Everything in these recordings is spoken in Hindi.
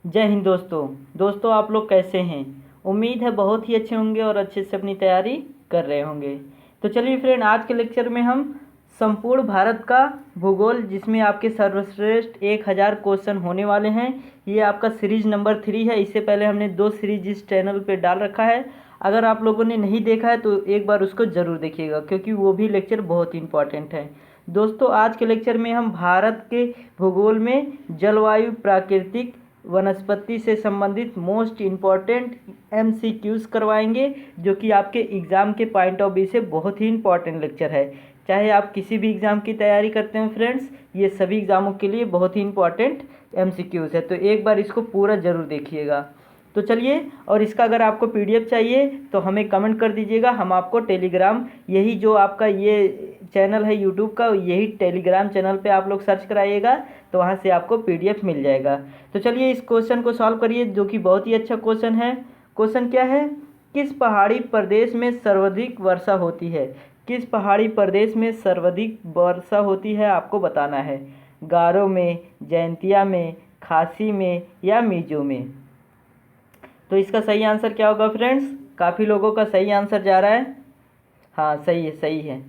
जय हिंद दोस्तों आप लोग कैसे हैं। उम्मीद है बहुत ही अच्छे होंगे और अच्छे से अपनी तैयारी कर रहे होंगे। तो चलिए फ्रेंड, आज के लेक्चर में हम संपूर्ण भारत का भूगोल, जिसमें आपके सर्वश्रेष्ठ 1000 क्वेश्चन होने वाले हैं। ये आपका सीरीज नंबर 3 है। इससे पहले हमने 2 सीरीज इस चैनल पे डाल रखा है। अगर आप लोगों ने नहीं देखा है तो एक बार उसको ज़रूर देखिएगा, क्योंकि वो भी लेक्चर बहुत ही इंपॉर्टेंट है। दोस्तों, आज के लेक्चर में हम भारत के भूगोल में जलवायु, प्राकृतिक, वनस्पति से संबंधित मोस्ट इम्पॉर्टेंट MCQs करवाएंगे, जो कि आपके एग्ज़ाम के पॉइंट ऑफ व्यू से बहुत ही इम्पॉर्टेंट लेक्चर है। चाहे आप किसी भी एग्ज़ाम की तैयारी करते हैं फ्रेंड्स, ये सभी एग्ज़ामों के लिए बहुत ही इम्पॉर्टेंट MCQs है। तो एक बार इसको पूरा ज़रूर देखिएगा। तो चलिए, और इसका अगर आपको PDF चाहिए तो हमें कमेंट कर दीजिएगा। हम आपको टेलीग्राम, यही जो आपका ये चैनल है यूट्यूब का, यही टेलीग्राम चैनल पे आप लोग सर्च कराइएगा तो वहाँ से आपको PDF मिल जाएगा। तो चलिए इस क्वेश्चन को सॉल्व करिए, जो कि बहुत ही अच्छा क्वेश्चन है। क्वेश्चन क्या है? किस पहाड़ी प्रदेश में सर्वाधिक वर्षा होती है? किस पहाड़ी प्रदेश में सर्वाधिक वर्षा होती है आपको बताना है। गारो में, जैंतिया में, खासी में या मिजो में? तो इसका सही आंसर क्या होगा फ्रेंड्स? काफ़ी लोगों का सही आंसर जा रहा है। हाँ, सही है, सही है,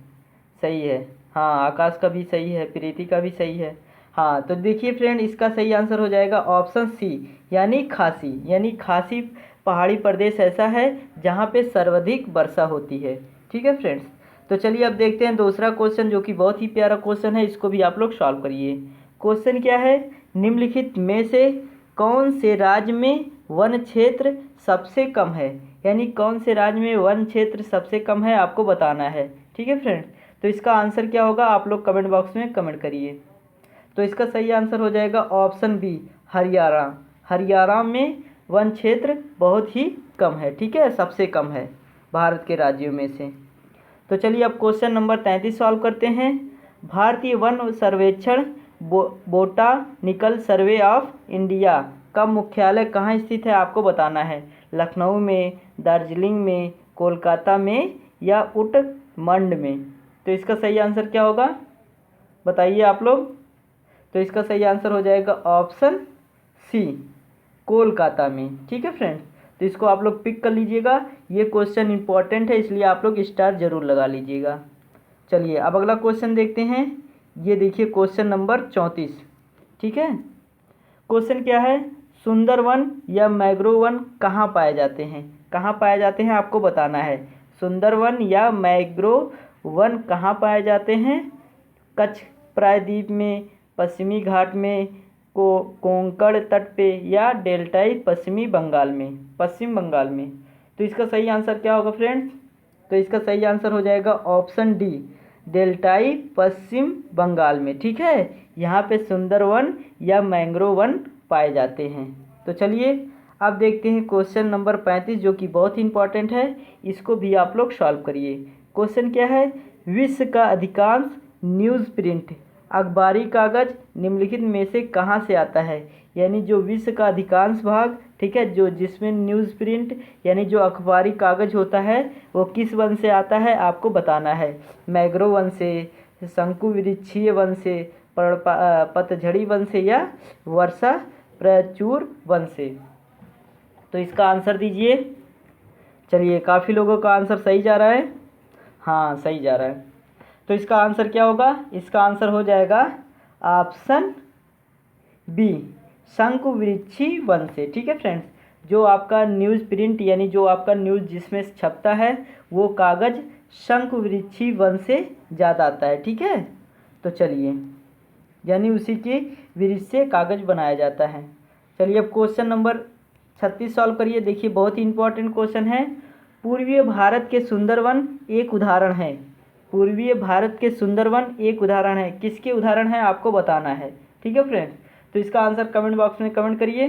सही है। हाँ, आकाश का भी सही है, प्रीति का भी सही है। हाँ, तो देखिए फ्रेंड, इसका सही आंसर हो जाएगा ऑप्शन सी, यानी खासी। यानी खासी पहाड़ी प्रदेश ऐसा है जहाँ पे सर्वाधिक वर्षा होती है। ठीक है फ्रेंड्स। तो चलिए अब देखते हैं दूसरा क्वेश्चन, जो कि बहुत ही प्यारा क्वेश्चन है। इसको भी आप लोग सॉल्व करिए। क्वेश्चन क्या है? निम्नलिखित में से कौन से राज्य में वन क्षेत्र सबसे कम है? यानी कौन से राज्य में वन क्षेत्र सबसे कम है आपको बताना है। ठीक है फ्रेंड्स। तो इसका आंसर क्या होगा आप लोग कमेंट बॉक्स में कमेंट करिए। तो इसका सही आंसर हो जाएगा ऑप्शन बी, हरियाणा। हरियाणा में वन क्षेत्र बहुत ही कम है। ठीक है, सबसे कम है भारत के राज्यों में से। तो चलिए अब क्वेश्चन नंबर 33 सॉल्व करते हैं। भारतीय वन सर्वेक्षण बोटानिकल सर्वे ऑफ इंडिया का मुख्यालय कहाँ स्थित है आपको बताना है। लखनऊ में, दार्जिलिंग में, कोलकाता में या उटमंड में? तो इसका सही आंसर क्या होगा बताइए आप लोग। तो इसका सही आंसर हो जाएगा ऑप्शन सी, कोलकाता में। ठीक है फ्रेंड्स। तो इसको आप लोग पिक कर लीजिएगा। ये क्वेश्चन इंपॉर्टेंट है, इसलिए आप लोग स्टार जरूर लगा लीजिएगा। चलिए अब अगला क्वेश्चन देखते हैं। ये देखिए क्वेश्चन नंबर 34। ठीक है, क्वेश्चन क्या है? सुंदरवन या मैंग्रोव वन कहाँ पाए जाते हैं? कहाँ पाए जाते हैं आपको बताना है। सुंदरवन या मैंग्रोव वन कहाँ पाए जाते हैं? कच्छ प्रायद्वीप में, पश्चिमी घाट में, कोंकण तट पे या डेल्टाई पश्चिमी बंगाल में, पश्चिम बंगाल में? तो इसका सही आंसर क्या होगा फ्रेंड्स? तो इसका सही आंसर हो जाएगा ऑप्शन डी, डेल्टाई पश्चिम बंगाल में। ठीक है, यहाँ पे सुंदरवन या मैंग्रोव वन पाए जाते हैं। तो चलिए अब देखते हैं क्वेश्चन नंबर 35, जो कि बहुत ही इंपॉर्टेंट है। इसको भी आप लोग सॉल्व करिए। क्वेश्चन क्या है? विश्व का अधिकांश न्यूज़ प्रिंट अखबारी कागज़ निम्नलिखित में से कहाँ से आता है? यानी जो विश्व का अधिकांश भाग, ठीक है, जो जिसमें न्यूज़ प्रिंट यानी जो अखबारी कागज़ होता है, वो किस वन से आता है आपको बताना है। मैंग्रोव वन से, शंकुवृक्षीय वन से, पतझड़ी वन से या वर्षा प्रचुर वन से? तो इसका आंसर दीजिए। चलिए, काफ़ी लोगों का आंसर सही जा रहा है। हाँ, सही जा रहा है। तो इसका आंसर क्या होगा? इसका आंसर हो जाएगा ऑप्शन बी, शंकुवृक्षी वन से। ठीक है फ्रेंड्स। जो आपका न्यूज़ प्रिंट यानी जो आपका न्यूज़ जिसमें छपता है, वो कागज़ शंकुवृक्षी वन से ज़्यादा आता है। ठीक है। तो चलिए, यानी उसी की वृक्ष से कागज़ बनाया जाता है। चलिए अब क्वेश्चन नंबर 36 सॉल्व करिए। देखिए बहुत ही इंपॉर्टेंट क्वेश्चन है। पूर्वीय भारत के सुंदरवन एक उदाहरण है। पूर्वीय भारत के सुंदरवन एक उदाहरण है। किसके उदाहरण है आपको बताना है। ठीक है फ्रेंड्स। तो इसका आंसर कमेंट बॉक्स में कमेंट करिए।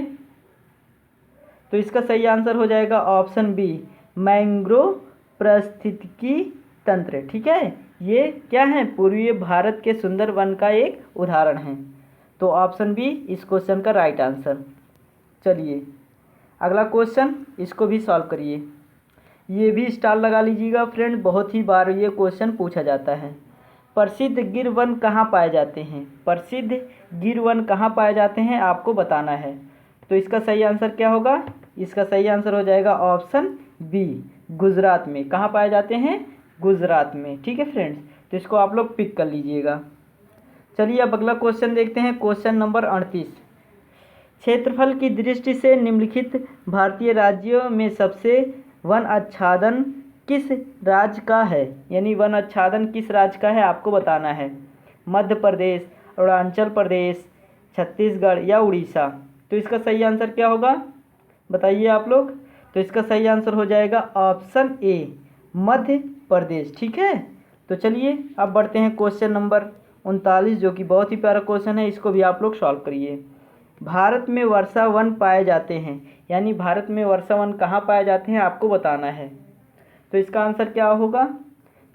तो इसका सही आंसर हो जाएगा ऑप्शन बी, मैंग्रोव पारिस्थितिकी तंत्र। ठीक है, ये क्या है? पूर्वीय भारत के सुंदरवन का एक उदाहरण है। तो ऑप्शन बी इस क्वेश्चन का राइट आंसर। चलिए अगला क्वेश्चन, इसको भी सॉल्व करिए। ये भी स्टार लगा लीजिएगा फ्रेंड, बहुत ही बार ये क्वेश्चन पूछा जाता है। प्रसिद्ध गिर वन कहाँ पाए जाते हैं? प्रसिद्ध गिर वन कहाँ पाए जाते हैं आपको बताना है। तो इसका सही आंसर क्या होगा? इसका सही आंसर हो जाएगा ऑप्शन बी, गुजरात में। कहाँ पाए जाते हैं? गुजरात में। ठीक है फ्रेंड्स, तो इसको आप लोग पिक कर लीजिएगा। चलिए अब अगला क्वेश्चन देखते हैं, क्वेश्चन नंबर 38। क्षेत्रफल की दृष्टि से निम्नलिखित भारतीय राज्यों में सबसे वन आच्छादन किस राज्य का है? यानी वन आच्छादन किस राज्य का है आपको बताना है। मध्य प्रदेश, अरुणाचल प्रदेश, छत्तीसगढ़ या उड़ीसा। तो इसका सही आंसर क्या होगा बताइए आप लोग। तो इसका सही आंसर हो जाएगा ऑप्शन ए, मध्य प्रदेश। ठीक है, तो चलिए अब बढ़ते हैं क्वेश्चन नंबर 39, जो कि बहुत ही प्यारा क्वेश्चन है। इसको भी आप लोग सॉल्व करिए। भारत में वर्षा वन पाए जाते हैं, यानी भारत में वर्षा वन कहाँ पाए जाते हैं आपको बताना है। तो इसका आंसर क्या होगा?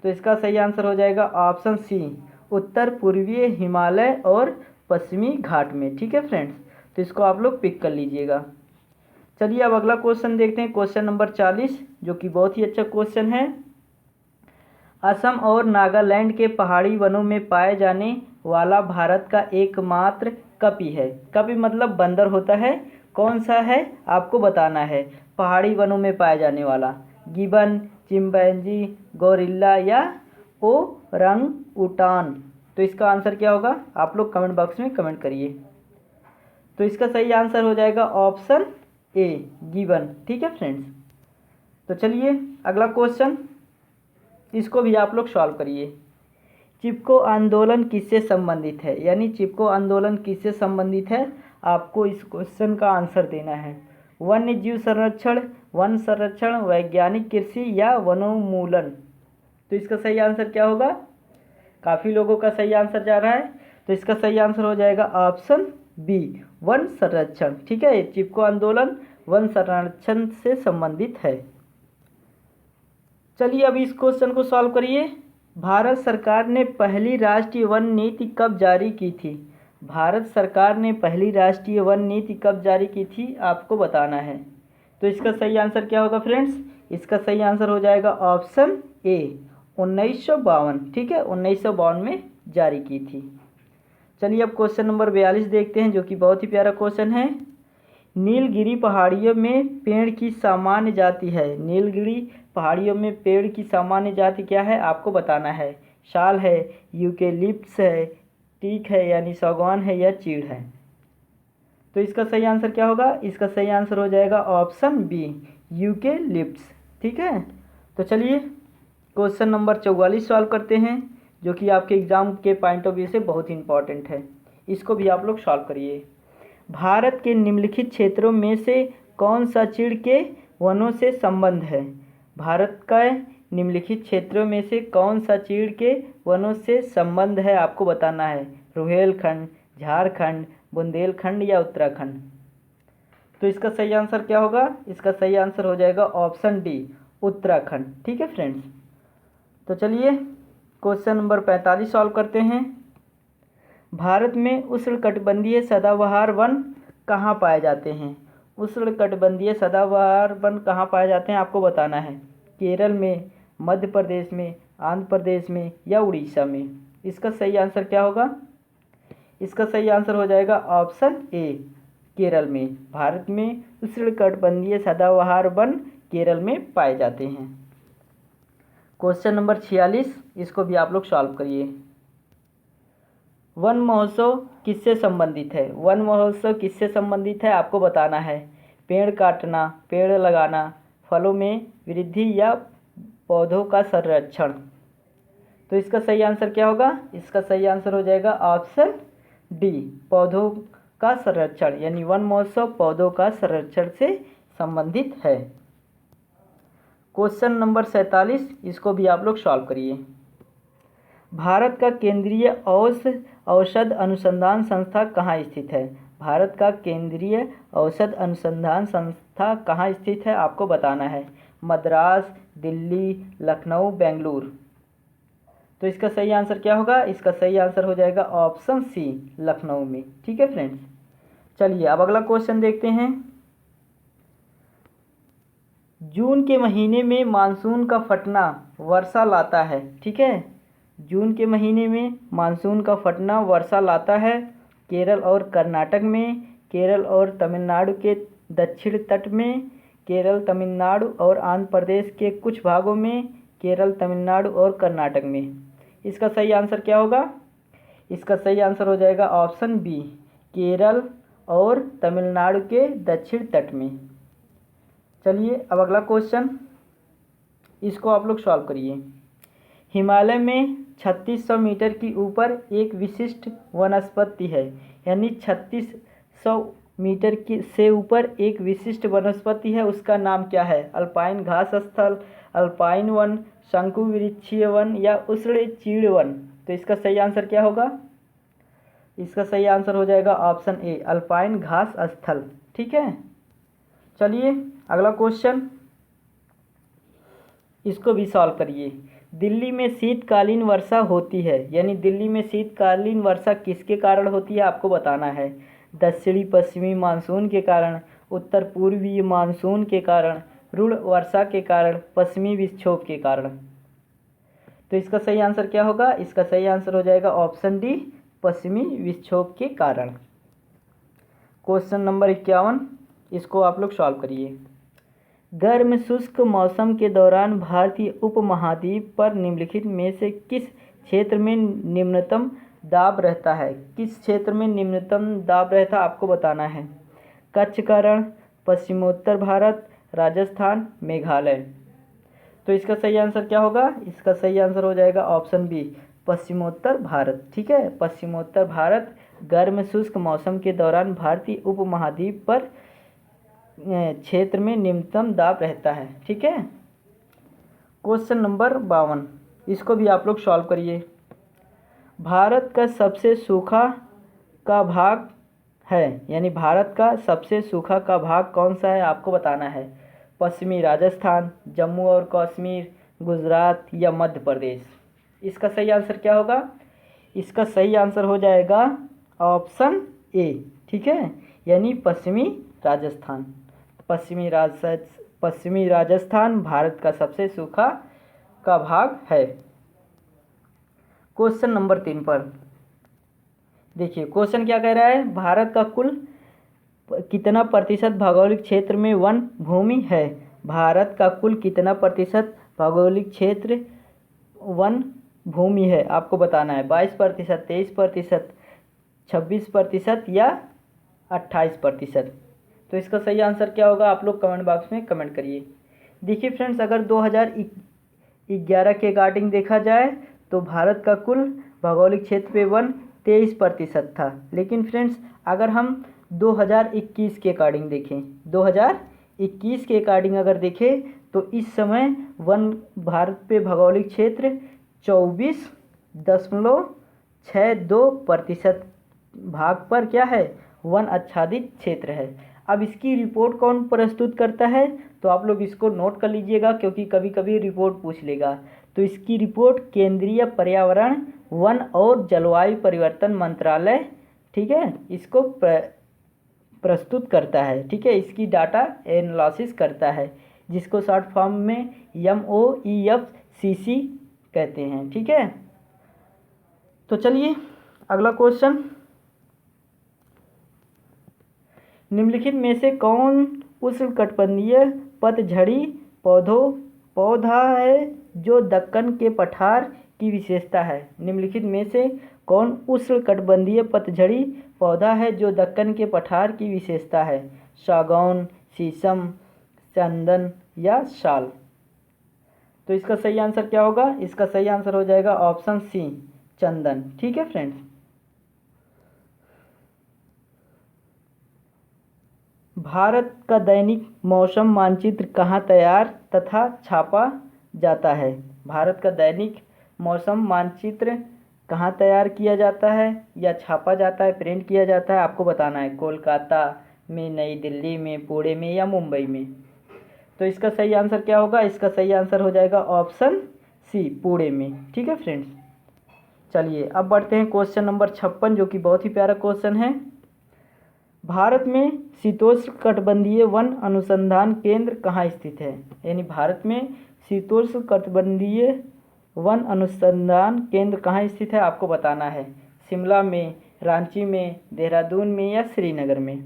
तो इसका सही आंसर हो जाएगा ऑप्शन सी, उत्तर पूर्वीय हिमालय और पश्चिमी घाट में। ठीक है फ्रेंड्स, तो इसको आप लोग पिक कर लीजिएगा। चलिए अब अगला क्वेश्चन देखते हैं, क्वेश्चन नंबर 40, जो कि बहुत ही अच्छा क्वेश्चन है। असम और नागालैंड के पहाड़ी वनों में पाए जाने वाला भारत का एकमात्र कपि है। कपि मतलब बंदर होता है, कौन सा है आपको बताना है। पहाड़ी वनों में पाए जाने वाला, गिबन, चिंपैंजी, गोरिल्ला या ओरंगउटान। तो इसका आंसर क्या होगा आप लोग कमेंट बॉक्स में कमेंट करिए। तो इसका सही आंसर हो जाएगा ऑप्शन ए, गिबन। ठीक है फ्रेंड्स, तो चलिए अगला क्वेश्चन, इसको भी आप लोग सॉल्व करिए। चिपको आंदोलन किससे संबंधित है? यानी चिपको आंदोलन किससे संबंधित है आपको इस क्वेश्चन का आंसर देना है। वन्य जीव संरक्षण, वन संरक्षण, वैज्ञानिक कृषि या वनोन्मूलन। तो इसका सही आंसर क्या होगा? काफ़ी लोगों का सही आंसर जा रहा है, तो इसका सही आंसर हो जाएगा ऑप्शन बी, वन संरक्षण। ठीक है, चिपको आंदोलन वन संरक्षण से संबंधित है। चलिए अब इस क्वेश्चन को सॉल्व करिए। भारत सरकार ने पहली राष्ट्रीय वन नीति कब जारी की थी? भारत सरकार ने पहली राष्ट्रीय वन नीति कब जारी की थी आपको बताना है। तो इसका सही आंसर क्या होगा फ्रेंड्स? इसका सही आंसर हो जाएगा ऑप्शन ए, 1952। ठीक है, 1952 में जारी की थी। चलिए अब क्वेश्चन नंबर 42 देखते हैं, जो कि बहुत ही प्यारा क्वेश्चन है। नीलगिरी पहाड़ियों में पेड़ की सामान्य जाति है। नीलगिरी पहाड़ियों में पेड़ की सामान्य जाति क्या है आपको बताना है। शाल है, यूकेलिप्टस है, टीक है यानी सागवान है या चीड़ है। तो इसका सही आंसर क्या होगा? इसका सही आंसर हो जाएगा ऑप्शन बी, यूकेलिप्टस। ठीक है, तो चलिए क्वेश्चन नंबर 44 सॉल्व करते हैं, जो कि आपके एग्जाम के पॉइंट ऑफ व्यू से बहुत ही इंपॉर्टेंट है। इसको भी आप लोग सॉल्व करिए। भारत के निम्नलिखित क्षेत्रों में से कौन सा चीड़ के वनों से संबंध है? भारत का निम्नलिखित क्षेत्रों में से कौन सा चीड़ के वनों से संबंध है आपको बताना है। रुहेलखंड, झारखंड, बुंदेलखंड या उत्तराखंड। तो इसका सही आंसर क्या होगा? इसका सही आंसर हो जाएगा ऑप्शन डी, उत्तराखंड। ठीक है फ्रेंड्स, तो चलिए क्वेश्चन नंबर 45 सॉल्व करते हैं। भारत में उष्णकटिबंधीय सदाबहार वन कहाँ पाए जाते हैं? उष्णकटिबंधीय सदाबहार वन कहाँ पाए जाते हैं आपको बताना है। केरल में, मध्य प्रदेश में, आंध्र प्रदेश में या उड़ीसा में। इसका सही आंसर क्या होगा? इसका सही आंसर हो जाएगा ऑप्शन ए, केरल में। भारत में उष्णकटिबंधीय सदाबहार वन केरल में पाए जाते हैं। क्वेश्चन नंबर 46, इसको भी आप लोग सॉल्व करिए। वन महोत्सव किससे संबंधित है? वन महोत्सव किससे संबंधित है आपको बताना है। पेड़ काटना, पेड़ लगाना, फलों में वृद्धि या पौधों का संरक्षण। तो इसका सही आंसर क्या होगा? इसका सही आंसर हो जाएगा ऑप्शन डी, पौधों का संरक्षण। यानी वन महोत्सव पौधों का संरक्षण से संबंधित है। क्वेश्चन नंबर 47, इसको भी आप लोग सॉल्व करिए। भारत का केंद्रीय औषध अनुसंधान संस्था कहाँ स्थित है? भारत का केंद्रीय औषध अनुसंधान संस्था कहाँ स्थित है आपको बताना है। मद्रास, दिल्ली, लखनऊ, बेंगलुरु। तो इसका सही आंसर क्या होगा? इसका सही आंसर हो जाएगा ऑप्शन सी, लखनऊ में। ठीक है फ्रेंड्स, चलिए अब अगला क्वेश्चन देखते हैं। जून के महीने में मानसून का फटना वर्षा लाता है। ठीक है, जून के महीने में मानसून का फटना वर्षा लाता है केरल और कर्नाटक में, केरल और तमिलनाडु के दक्षिण तट में, केरल, तमिलनाडु और आंध्र प्रदेश के कुछ भागों में, केरल, तमिलनाडु और कर्नाटक में। इसका सही आंसर क्या होगा? इसका सही आंसर हो जाएगा ऑप्शन बी, केरल और तमिलनाडु के दक्षिण तट में। चलिए अब अगला क्वेश्चन, इसको आप लोग सॉल्व करिए। हिमालय में 3600 मीटर की ऊपर एक विशिष्ट वनस्पति है, यानी 3600 मीटर की से ऊपर एक विशिष्ट वनस्पति है, उसका नाम क्या है? अल्पाइन घास स्थल, अल्पाइन वन, शंकु वृक्षीय वन या उष्ण चीड़ वन। तो इसका सही आंसर क्या होगा? इसका सही आंसर हो जाएगा ऑप्शन ए, अल्पाइन घास स्थल। ठीक है, चलिए अगला क्वेश्चन, इसको भी सॉल्व करिए। दिल्ली में शीतकालीन वर्षा होती है, यानी दिल्ली में शीतकालीन वर्षा किसके कारण होती है आपको बताना है। दक्षिणी पश्चिमी मानसून के कारण, उत्तर पूर्वी मानसून के कारण, रुण वर्षा के कारण, पश्चिमी विक्षोभ के कारण। तो इसका सही आंसर क्या होगा? इसका सही आंसर हो जाएगा ऑप्शन डी, पश्चिमी विक्षोभ के कारण। क्वेश्चन नंबर 51, इसको आप लोग सॉल्व करिए। गर्म शुष्क मौसम के दौरान भारतीय उपमहाद्वीप पर निम्नलिखित में से किस क्षेत्र में निम्नतम दाब रहता है? किस क्षेत्र में निम्नतम दाब रहता है आपको बताना है। कच्छ का रण, पश्चिमोत्तर भारत, राजस्थान, मेघालय। तो इसका सही आंसर क्या होगा? इसका सही आंसर हो जाएगा ऑप्शन बी, पश्चिमोत्तर भारत। ठीक है, पश्चिमोत्तर भारत गर्म शुष्क मौसम के दौरान भारतीय उपमहाद्वीप पर क्षेत्र में निम्नतम दाब रहता है। ठीक है, क्वेश्चन नंबर 52, इसको भी आप लोग सॉल्व करिए। भारत का सबसे सूखा का भाग है, यानी भारत का सबसे सूखा का भाग कौन सा है आपको बताना है। पश्चिमी राजस्थान, जम्मू और कश्मीर, गुजरात या मध्य प्रदेश। इसका सही आंसर क्या होगा? इसका सही आंसर हो जाएगा ऑप्शन ए। ठीक है, यानी पश्चिमी राजस्थान। पश्चिमी राजस्थान भारत का सबसे सूखा का भाग है। क्वेश्चन नंबर 3 पर देखिए, क्वेश्चन क्या कह रहा है, भारत का कुल कितना प्रतिशत भौगोलिक क्षेत्र में वन भूमि है। भारत का कुल कितना प्रतिशत भौगोलिक क्षेत्र वन भूमि है आपको बताना है। 22%, 23%, 26% या 28%। तो इसका सही आंसर क्या होगा आप लोग कमेंट बॉक्स में कमेंट करिए। देखिए फ्रेंड्स, अगर 2011 के अकॉर्डिंग देखा जाए तो भारत का कुल भौगोलिक क्षेत्र पे वन 23% था। लेकिन फ्रेंड्स अगर हम 2021 के अकॉर्डिंग देखें, 2021 के अकॉर्डिंग अगर देखें तो इस समय वन भारत पे भौगोलिक क्षेत्र 24.62% भाग पर क्या है, वन आच्छादित क्षेत्र है। अब इसकी रिपोर्ट कौन प्रस्तुत करता है तो आप लोग इसको नोट कर लीजिएगा, क्योंकि कभी कभी रिपोर्ट पूछ लेगा। तो इसकी रिपोर्ट केंद्रीय पर्यावरण, वन और जलवायु परिवर्तन मंत्रालय, ठीक है, इसको प्रस्तुत करता है। ठीक है, इसकी डाटा एनालिसिस करता है, जिसको शॉर्ट फॉर्म में MOEFCC कहते हैं। ठीक है, तो चलिए अगला क्वेश्चन, निम्नलिखित में से कौन उष्णकटिबंधीय पतझड़ी पौधा है जो दक्कन के पठार की विशेषता है। निम्नलिखित में से कौन उष्णकटिबंधीय पतझड़ी पौधा है जो दक्कन के पठार की विशेषता है। सागौन, शीशम, चंदन या साल। तो इसका सही आंसर क्या होगा? इसका सही आंसर हो जाएगा ऑप्शन सी, चंदन। ठीक है फ्रेंड्स, भारत का दैनिक मौसम मानचित्र कहाँ तैयार तथा छापा जाता है। भारत का दैनिक मौसम मानचित्र कहाँ तैयार किया जाता है या छापा जाता है, प्रिंट किया जाता है आपको बताना है। कोलकाता में, नई दिल्ली में, पुणे में या मुंबई में। तो इसका सही आंसर क्या होगा? इसका सही आंसर हो जाएगा ऑप्शन सी, पुणे में। ठीक है फ्रेंड्स, चलिए अब बढ़ते हैं क्वेश्चन नंबर 56, जो कि बहुत ही प्यारा क्वेश्चन है। भारत में शीतोष्णकटिबंधीय वन अनुसंधान केंद्र कहाँ स्थित है। यानी भारत में शीतोष्णकटिबंधीय वन अनुसंधान केंद्र कहाँ स्थित है आपको बताना है। शिमला में, रांची में, देहरादून में या श्रीनगर में।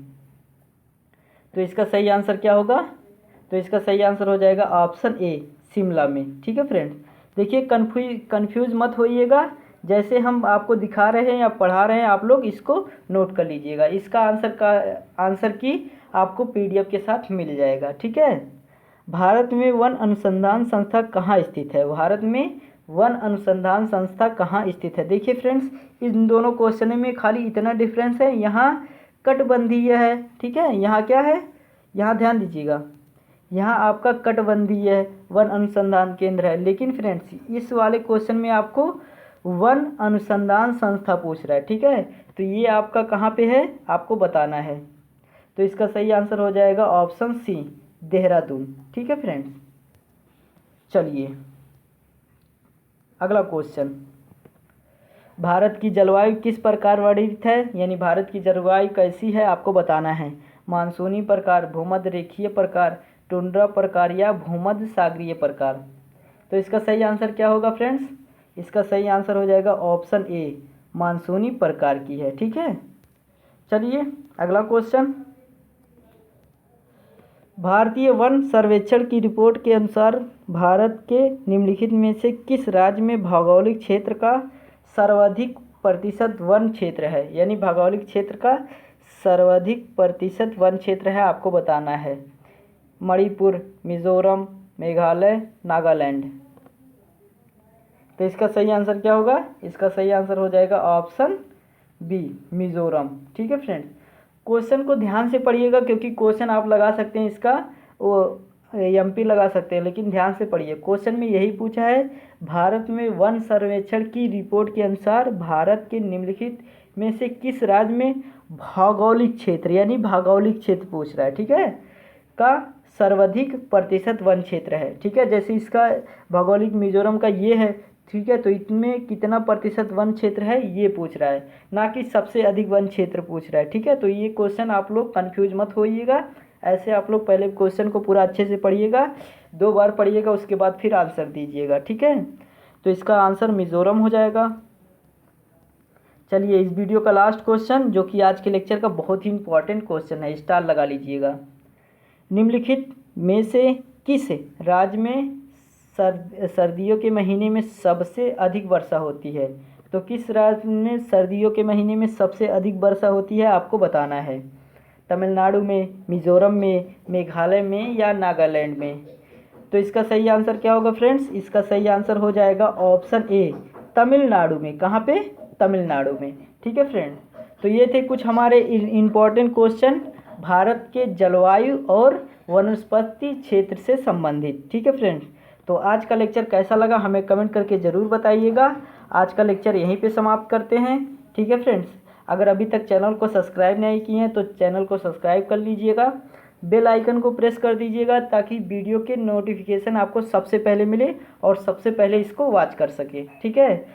तो इसका सही आंसर क्या होगा? तो इसका सही आंसर हो जाएगा ऑप्शन ए, शिमला में। ठीक है फ्रेंड्स, देखिए कन्फ्यूज मत होइएगा, जैसे हम आपको दिखा रहे हैं या पढ़ा रहे हैं आप लोग इसको नोट कर लीजिएगा। इसका आंसर की आपको पीडीएफ के साथ मिल जाएगा। ठीक है, भारत में वन अनुसंधान संस्था कहाँ स्थित है? भारत में वन अनुसंधान संस्था कहाँ स्थित है? देखिए फ्रेंड्स, इन दोनों क्वेश्चन में खाली इतना डिफरेंस है, यहाँ कटिबंधीय है। ठीक है, यहाँ क्या है, यहाँ ध्यान दीजिएगा, यहाँ आपका कटिबंधीय वन अनुसंधान केंद्र है। लेकिन फ्रेंड्स इस वाले क्वेश्चन में आपको वन अनुसंधान संस्था पूछ रहा है। ठीक है, तो ये आपका कहाँ पे है आपको बताना है। तो इसका सही आंसर हो जाएगा ऑप्शन सी, देहरादून। ठीक है फ्रेंड्स, चलिए अगला क्वेश्चन, भारत की जलवायु किस प्रकार वर्णित है? यानी भारत की जलवायु कैसी है आपको बताना है। मानसूनी प्रकार, भूमध्य रेखीय प्रकार, टुंड्रा प्रकार या भूमध्य सागरीय प्रकार। तो इसका सही आंसर क्या होगा फ्रेंड्स? इसका सही आंसर हो जाएगा ऑप्शन ए, मानसूनी प्रकार की है। ठीक है, चलिए अगला क्वेश्चन, भारतीय वन सर्वेक्षण की रिपोर्ट के अनुसार भारत के निम्नलिखित में से किस राज्य में भौगोलिक क्षेत्र का सर्वाधिक प्रतिशत वन क्षेत्र है? यानी भौगोलिक क्षेत्र का सर्वाधिक प्रतिशत वन क्षेत्र है आपको बताना है। मणिपुर, मिजोरम, मेघालय, नागालैंड। तो इसका सही आंसर क्या होगा? इसका सही आंसर हो जाएगा ऑप्शन बी, मिजोरम। ठीक है फ्रेंड्स, क्वेश्चन को ध्यान से पढ़िएगा, क्योंकि क्वेश्चन आप लगा सकते हैं इसका वो एमपी लगा सकते हैं, लेकिन ध्यान से पढ़िए। क्वेश्चन में यही पूछा है, भारत में वन सर्वेक्षण की रिपोर्ट के अनुसार भारत के निम्नलिखित में से किस राज्य में भौगोलिक क्षेत्र, यानी भौगोलिक क्षेत्र पूछ रहा है। ठीक है, का सर्वाधिक प्रतिशत वन क्षेत्र है। ठीक है, जैसे इसका भौगोलिक मिजोरम का ये है। ठीक है, तो इसमें कितना प्रतिशत वन क्षेत्र है ये पूछ रहा है, ना कि सबसे अधिक वन क्षेत्र पूछ रहा है। ठीक है, तो ये क्वेश्चन आप लोग कंफ्यूज मत होइएगा। ऐसे आप लोग पहले क्वेश्चन को पूरा अच्छे से पढ़िएगा, 2 बार पढ़िएगा, उसके बाद फिर आंसर दीजिएगा। ठीक है, तो इसका आंसर मिजोरम हो जाएगा। चलिए इस वीडियो का लास्ट क्वेश्चन, जो कि आज के लेक्चर का बहुत ही इंपॉर्टेंट क्वेश्चन है, स्टार लगा लीजिएगा। निम्नलिखित में से किस राज्य में सर्दियों के महीने में सबसे अधिक वर्षा होती है? तो किस राज्य में सर्दियों के महीने में सबसे अधिक वर्षा होती है आपको बताना है। तमिलनाडु में, मिजोरम में, मेघालय में या नागालैंड में। तो इसका सही आंसर क्या होगा फ्रेंड्स? इसका सही आंसर हो जाएगा ऑप्शन ए, तमिलनाडु में। कहाँ पे? तमिलनाडु में। ठीक है फ्रेंड, तो ये थे कुछ हमारे इम्पॉर्टेंट क्वेश्चन भारत के जलवायु और वनस्पति क्षेत्र से संबंधित। ठीक है फ्रेंड्स, तो आज का लेक्चर कैसा लगा हमें कमेंट करके ज़रूर बताइएगा। आज का लेक्चर यहीं पे समाप्त करते हैं। ठीक है फ्रेंड्स, अगर अभी तक चैनल को सब्सक्राइब नहीं किए हैं तो चैनल को सब्सक्राइब कर लीजिएगा, बेल आइकन को प्रेस कर दीजिएगा, ताकि वीडियो के नोटिफिकेशन आपको सबसे पहले मिले और सबसे पहले इसको वॉच कर सके। ठीक है,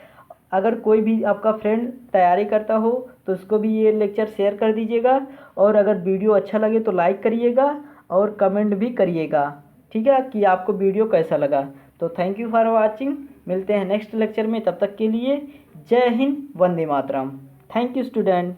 अगर कोई भी आपका फ्रेंड तैयारी करता हो तो उसको भी ये लेक्चर शेयर कर दीजिएगा, और अगर वीडियो अच्छा लगे तो लाइक करिएगा और कमेंट भी करिएगा। ठीक है, कि आपको वीडियो कैसा लगा। तो थैंक यू फॉर वॉचिंग, मिलते हैं नेक्स्ट लेक्चर में, तब तक के लिए जय हिंद, वंदे मातरम। Thank you student.